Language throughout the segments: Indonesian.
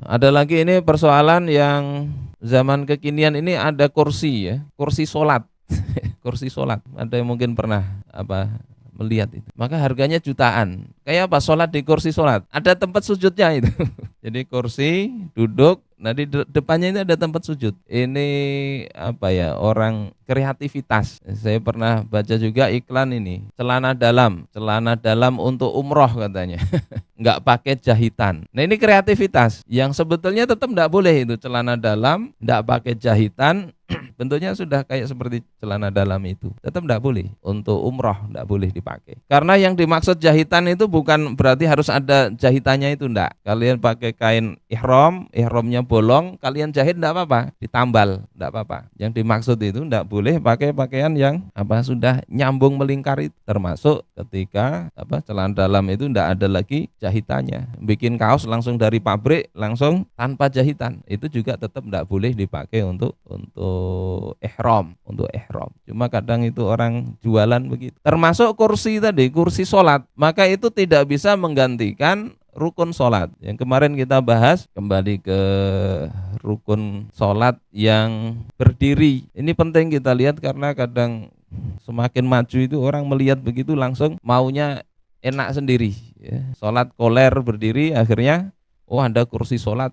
Ada lagi ini persoalan yang zaman kekinian ini, ada kursi ya, kursi sholat. Kursi sholat. Ada yang mungkin pernah melihat itu. Maka harganya jutaan. Kayak apa? Sholat di kursi sholat. Ada tempat sujudnya itu. Jadi kursi, duduk, nah di depannya ini ada tempat sujud. Ini orang kreativitas. Saya pernah baca juga iklan ini, celana dalam untuk umroh katanya. Nggak pakai jahitan. Nah ini kreativitas yang sebetulnya tetap nggak boleh itu, celana dalam nggak pakai jahitan. Bentuknya sudah kayak seperti celana dalam itu, tetap tidak boleh untuk umroh, tidak boleh dipakai. Karena yang dimaksud jahitan itu bukan berarti harus ada jahitannya, itu enggak. Kalian pakai kain ihram, ihramnya bolong, kalian jahit tidak apa-apa, ditambal tidak apa-apa. Yang dimaksud itu tidak boleh pakai pakaian yang sudah nyambung melingkar itu. Termasuk ketika celana dalam itu tidak ada lagi jahitannya. Bikin kaos langsung dari pabrik, langsung tanpa jahitan, itu juga tetap tidak boleh dipakai untuk ihram. Cuma kadang itu orang jualan begitu. Termasuk kursi tadi, kursi sholat, maka itu tidak bisa menggantikan rukun sholat. Yang kemarin kita bahas, kembali ke rukun sholat yang berdiri. Ini penting kita lihat, karena kadang semakin maju itu orang melihat begitu langsung maunya enak sendiri ya. Sholat koler berdiri, akhirnya ada kursi sholat,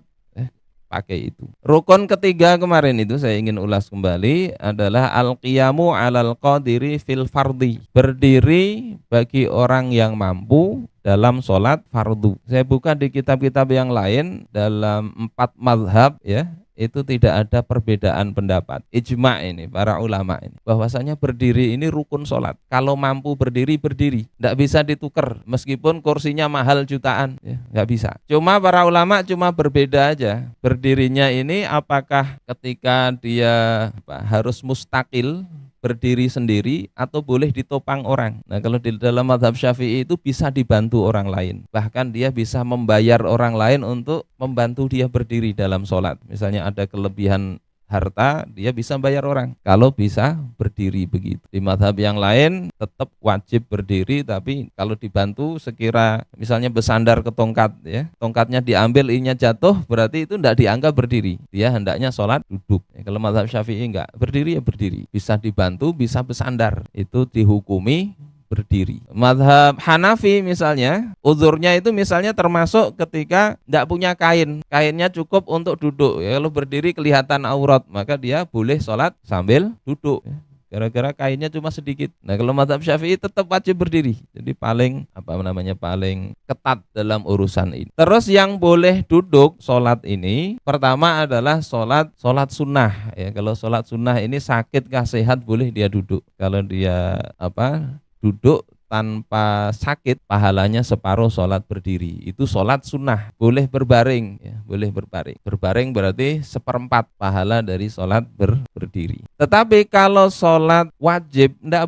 pakai itu. Rukun ketiga kemarin itu saya ingin ulas kembali adalah al-qiyamu 'alal qadiri fil fardhi. Berdiri bagi orang yang mampu dalam sholat fardu. Saya buka di kitab-kitab yang lain, dalam 4 mazhab ya, itu tidak ada perbedaan pendapat. Ijma' ini para ulama ini, bahwasanya berdiri ini rukun sholat. Kalau mampu berdiri, berdiri, tidak bisa ditukar meskipun kursinya mahal jutaan ya, nggak bisa. Cuma para ulama cuma berbeda aja, berdirinya ini apakah ketika dia harus mustakil, berdiri sendiri, atau boleh ditopang orang. Nah kalau di dalam mazhab Syafi'i itu bisa dibantu orang lain, bahkan dia bisa membayar orang lain untuk membantu dia berdiri dalam sholat. Misalnya ada kelebihan harta, dia bisa bayar orang kalau bisa berdiri begitu. Di mazhab yang lain tetap wajib berdiri, tapi kalau dibantu sekira misalnya bersandar ke tongkat ya, tongkatnya diambil, ininya jatuh, berarti itu tidak dianggap berdiri, dia hendaknya sholat duduk. Kalau mazhab Syafi'i enggak, berdiri ya berdiri, bisa dibantu, bisa bersandar, itu dihukumi berdiri. Mazhab Hanafi misalnya, uzurnya itu misalnya termasuk ketika tidak punya kain, kainnya cukup untuk duduk ya. Kalau berdiri kelihatan aurat, maka dia boleh sholat sambil duduk ya, gara-gara kainnya cuma sedikit. Nah kalau mazhab Syafi'i tetap wajib berdiri, jadi paling paling ketat dalam urusan ini. Terus yang boleh duduk sholat ini, pertama adalah sholat sunnah ya. Kalau sholat sunnah ini sakit kah sehat, boleh dia duduk. Kalau dia duduk tanpa sakit, pahalanya separuh sholat berdiri. Itu sholat sunnah. Boleh berbaring ya, boleh berbaring. Berbaring berarti 1/4 pahala dari sholat berdiri. Tetapi kalau sholat wajib tidak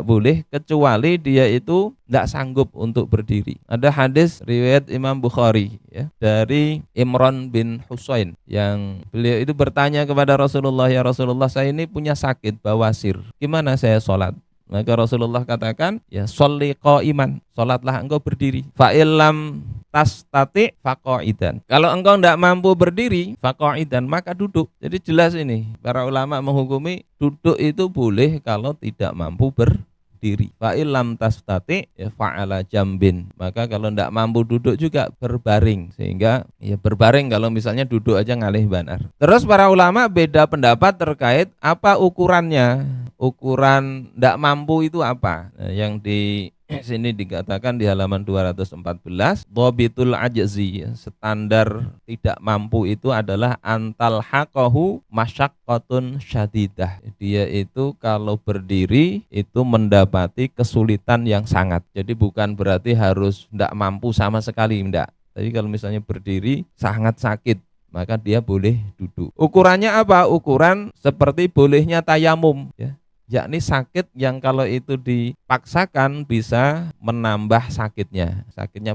boleh kecuali dia itu tidak sanggup untuk berdiri. Ada hadis riwayat Imam Bukhari ya, dari Imran bin Husain, yang beliau itu bertanya kepada Rasulullah, ya Rasulullah, saya ini punya sakit bawasir, gimana saya sholat? Maka Rasulullah katakan, ya sholli qa'iman, sholatlah engkau berdiri. Fa illam tastati faqa'idan. Kalau engkau tidak mampu berdiri, faqa'idan, maka duduk. Jadi jelas ini, para ulama menghukumi duduk itu boleh kalau tidak mampu berdiri. Fa illam tastati ya fa'ala jambin. Maka kalau tidak mampu duduk juga berbaring, sehingga ya berbaring kalau misalnya duduk aja ngalih banar. Terus para ulama beda pendapat terkait apa ukurannya. Ukuran tidak mampu itu apa? Nah, yang di sini dikatakan di halaman 214, dhabitul ajzi, standar tidak mampu itu adalah antal haqahu masyaqqatun syadidah. Dia itu kalau berdiri itu mendapati kesulitan yang sangat. Jadi bukan berarti harus tidak mampu sama sekali, enggak. Tapi kalau misalnya berdiri sangat sakit, maka dia boleh duduk. Ukurannya apa? Ukuran seperti bolehnya tayamum ya. Yakni sakit yang kalau itu dipaksakan bisa menambah sakitnya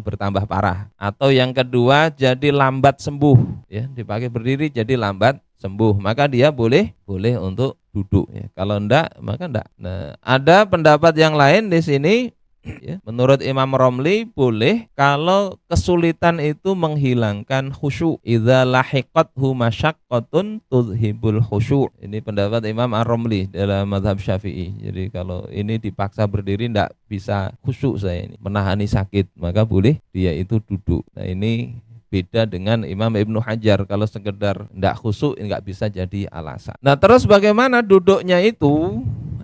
bertambah parah. Atau yang kedua jadi lambat sembuh ya, dipakai berdiri jadi lambat sembuh, maka dia boleh untuk duduk ya. Kalau enggak maka enggak. Nah, ada pendapat yang lain di sini Ya. Menurut Imam Romli boleh kalau kesulitan itu menghilangkan khusyuk. Idza lahiqathu masyaqqatun tudhibul khusyuk. Ini pendapat Imam Ar-Romli dalam mazhab Syafi'i. Jadi kalau ini dipaksa berdiri tidak bisa khusyuk saya ini, menahani sakit, maka boleh dia itu duduk. Nah ini beda dengan Imam Ibnu Hajar, kalau sekedar tidak khusyuk nggak bisa jadi alasan. Nah terus bagaimana duduknya itu?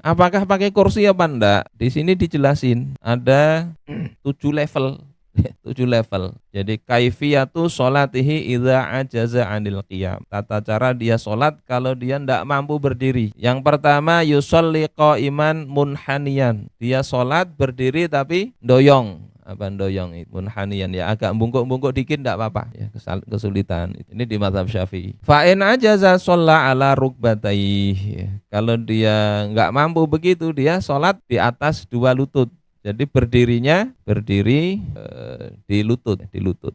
Apakah pakai kursi apa enggak? Di sini dijelasin ada 7 level. 7 level. Jadi kaifiyatu sholatihi idza ajaza 'anil qiyam. Tata cara dia sholat kalau dia tidak mampu berdiri. Yang pertama yusolli qa'iman munhaniyan. Dia sholat berdiri tapi doyong. Apa doyong itu? Munhaniyan, ya agak bungkuk-bungkuk dikit tidak apa-apa. Ya, kesulitan. Ini di mazhab Syafi'i. Fa in ajaza shalla ala rukbatayhi. Kalau dia nggak mampu begitu, dia sholat di atas 2 lutut. Jadi berdirinya di lutut.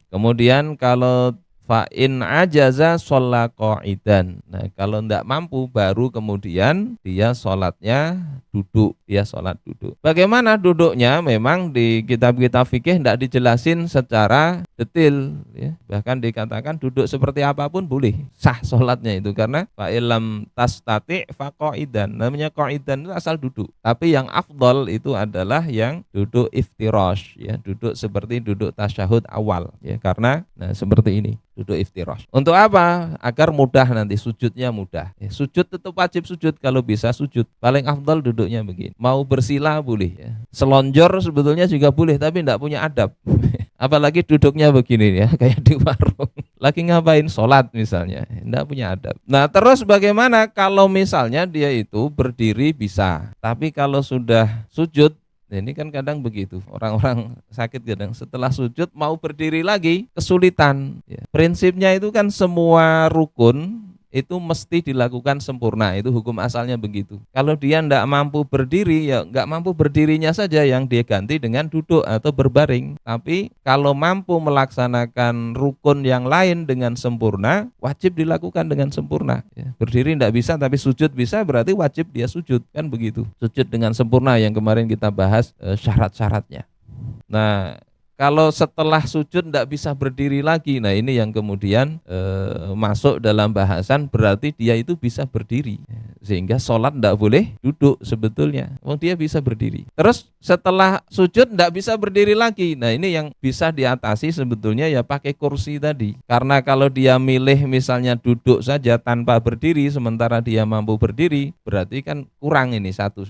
Kemudian kalau fa in ajaza shalla qa'idan. Nah, kalau tidak mampu baru kemudian dia sholatnya duduk, dia sholat duduk. Bagaimana duduknya? Memang di kitab-kitab fikih tidak dijelasin secara detail, ya. Bahkan dikatakan duduk seperti apapun boleh, sah sholatnya itu, karena fa illam tastati fa qa'idan. Namanya qa'idan itu asal duduk. Tapi yang afdal itu adalah yang duduk iftirash, ya, duduk seperti duduk tasyahud awal, ya, karena seperti ini. Duduk iftirash. Untuk apa? Agar mudah nanti sujudnya mudah. Ya, sujud tetap wajib sujud kalau bisa sujud. Paling afdal duduknya begini. Mau bersila boleh, ya. Selonjor sebetulnya juga boleh, tapi tidak punya adab. Apalagi duduknya begini, ya, kayak di warung. Lagi ngapain? Sholat misalnya. Tidak punya adab. Nah terus bagaimana kalau misalnya dia itu berdiri bisa, tapi kalau sudah sujud, ini kan kadang begitu, orang-orang sakit kadang setelah sujud mau berdiri lagi kesulitan. Ya. Prinsipnya itu kan semua rukun itu mesti dilakukan sempurna, itu hukum asalnya begitu. Kalau dia tidak mampu berdiri, ya nggak mampu berdirinya saja yang dia ganti dengan duduk atau berbaring. Tapi kalau mampu melaksanakan rukun yang lain dengan sempurna, wajib dilakukan dengan sempurna. Ya. Berdiri tidak bisa tapi sujud bisa, berarti wajib dia sujud, kan begitu. Sujud dengan sempurna yang kemarin kita bahas syarat-syaratnya. Nah kalau setelah sujud tidak bisa berdiri lagi, nah ini yang kemudian masuk dalam bahasan berarti dia itu bisa berdiri. Sehingga sholat tidak boleh duduk sebetulnya, dia bisa berdiri. Terus setelah sujud tidak bisa berdiri lagi, nah ini yang bisa diatasi sebetulnya ya pakai kursi tadi. Karena kalau dia milih misalnya duduk saja tanpa berdiri, sementara dia mampu berdiri, berarti kan kurang ini satu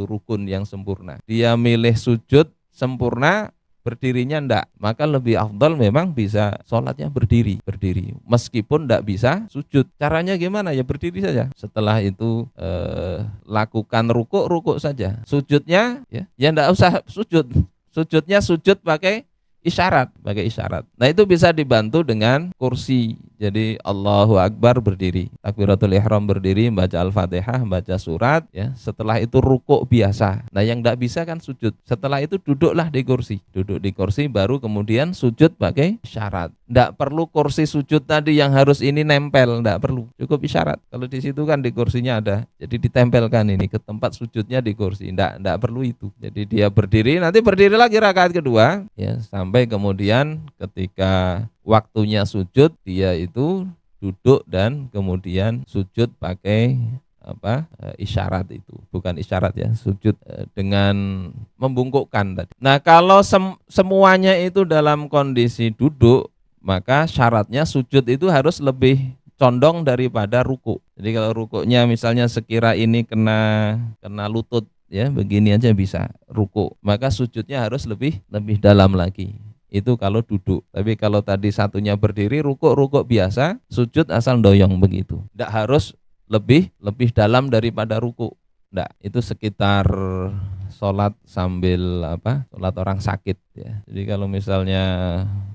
rukun yang sempurna. Dia milih sujud sempurna, berdirinya enggak, maka lebih afdal memang bisa sholatnya berdiri meskipun enggak bisa sujud. Caranya gimana? Ya berdiri saja. Setelah itu lakukan rukuk saja. Sujudnya ya enggak usah sujudnya sujud pakai isyarat. Nah itu bisa dibantu dengan kursi. Jadi Allahu Akbar berdiri, takbiratul ihram berdiri, baca Al-Fatihah, baca surat, ya. Setelah itu rukuk biasa. Nah yang tidak bisa kan sujud. Setelah itu duduklah di kursi. Duduk di kursi baru kemudian sujud pakai isyarat. Tidak perlu kursi sujud tadi yang harus ini nempel, tidak perlu. Cukup isyarat. Kalau di situ kan di kursinya ada. Jadi ditempelkan ini ke tempat sujudnya di kursi. Tidak perlu itu. Jadi dia berdiri, nanti berdiri lagi rakaat kedua, ya, sampai kemudian ketika waktunya sujud dia itu duduk dan kemudian sujud pakai isyarat itu, bukan isyarat ya, sujud dengan membungkukkan tadi. Nah kalau semuanya itu dalam kondisi duduk, maka syaratnya sujud itu harus lebih condong daripada ruku. Jadi kalau rukuknya misalnya sekira ini kena lutut, ya begini aja bisa ruku, maka sujudnya harus lebih dalam lagi. Itu kalau duduk. Tapi kalau tadi satunya berdiri, rukuk biasa, sujud asal doyong begitu. Tidak harus lebih dalam daripada rukuk. Tidak, itu sekitar sholat sambil sholat orang sakit, ya. Jadi kalau misalnya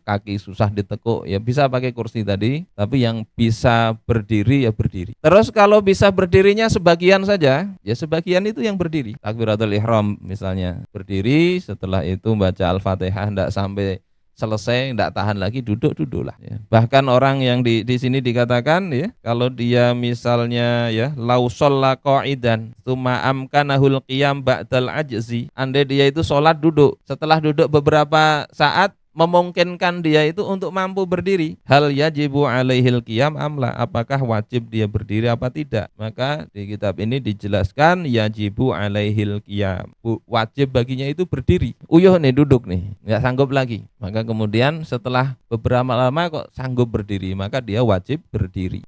kaki susah ditekuk, ya bisa pakai kursi tadi, tapi yang bisa berdiri ya berdiri. Terus kalau bisa berdirinya sebagian saja, ya sebagian itu yang berdiri. Takbiratul ihram misalnya berdiri, setelah itu baca Al-Fatihah tidak sampai selesai tidak tahan lagi duduklah ya. Bahkan orang yang di sini dikatakan ya, kalau dia misalnya ya lau shalla qa'idan tsumma amkanahul qiyam ba'dal ajzi, andai dia itu sholat duduk, setelah duduk beberapa saat memungkinkan dia itu untuk mampu berdiri, hal yajibu alaihil qiyam amla, apakah wajib dia berdiri apa tidak? Maka di kitab ini dijelaskan yajibu alaihil qiyam, wajib baginya itu berdiri. Uyuh nih, duduk nih, nggak sanggup lagi, maka kemudian setelah beberapa lama kok sanggup berdiri, maka dia wajib berdiri.